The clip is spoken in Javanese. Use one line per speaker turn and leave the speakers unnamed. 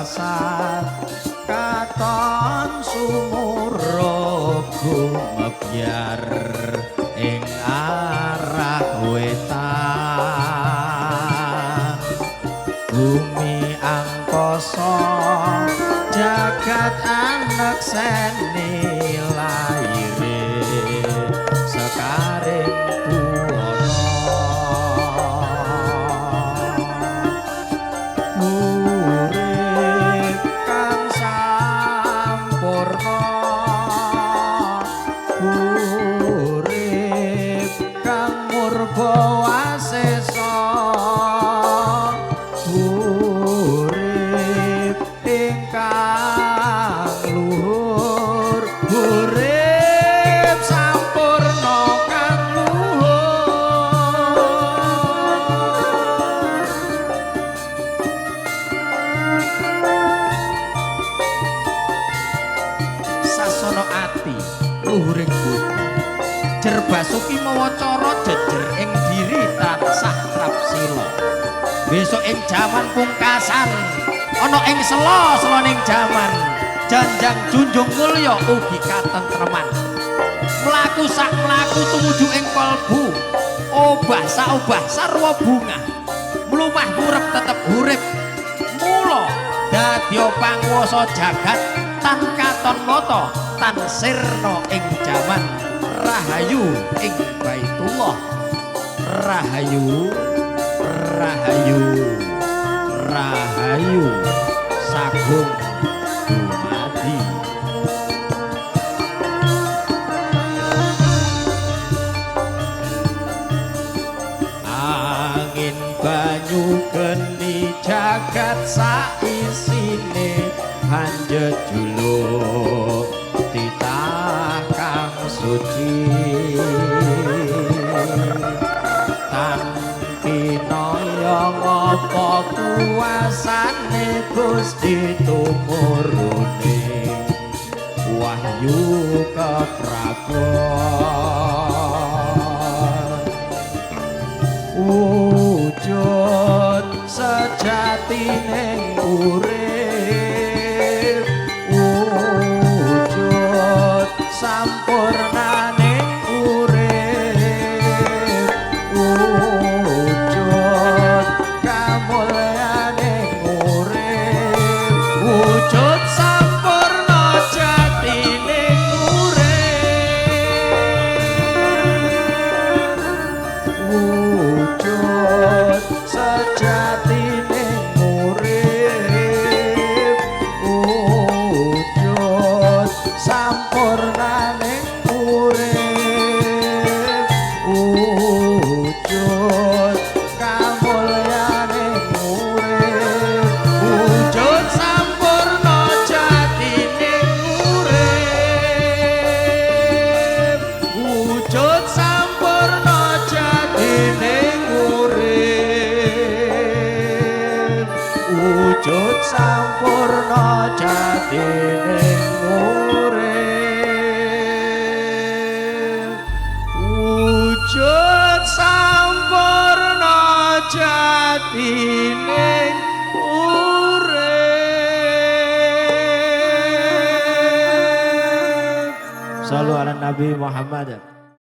pasar katon sumurug gumebyar ing arah wetan bumi angkasa jagat anak seni laire sekaring buwana urip kang sampurna urip kang murba wasesa urip ingkang luhur urip sampurna kang luhur sasana ati luhuring budi jer basuki mawa cara jejer ing diri tansah trapsila besok ing jaman pungkasan ana ing sela-selaning jaman janjang junjung mulya ugi katentreman mlaku sak mlaku tumuju ing kalbu obah saobah sarwa bunga mlumah urip tetep urip mula dadya panguwasa jagat tan katon mata tan sirna ing jaman rahayu ing Baitullah rahayu rahayu rahayu sagung dumadi angin banyu geni jagat saisine hanjet juluk titah kang suci tanpi noyong apa kuasane Gusti tumurune wahyu keprabon wujud sejatine urip wujud sampurnane urip wujud kamulyane urip wujud sampurna jatine urip wujud sejatine urip wujud sampurnane urip wujud kamulyane urip wujud sampurna jatine urip wujud sampurna jatine urip wujud sampurna jatine urip wujud sampurna jatine urip. Shallu ala Nabi Muhammad.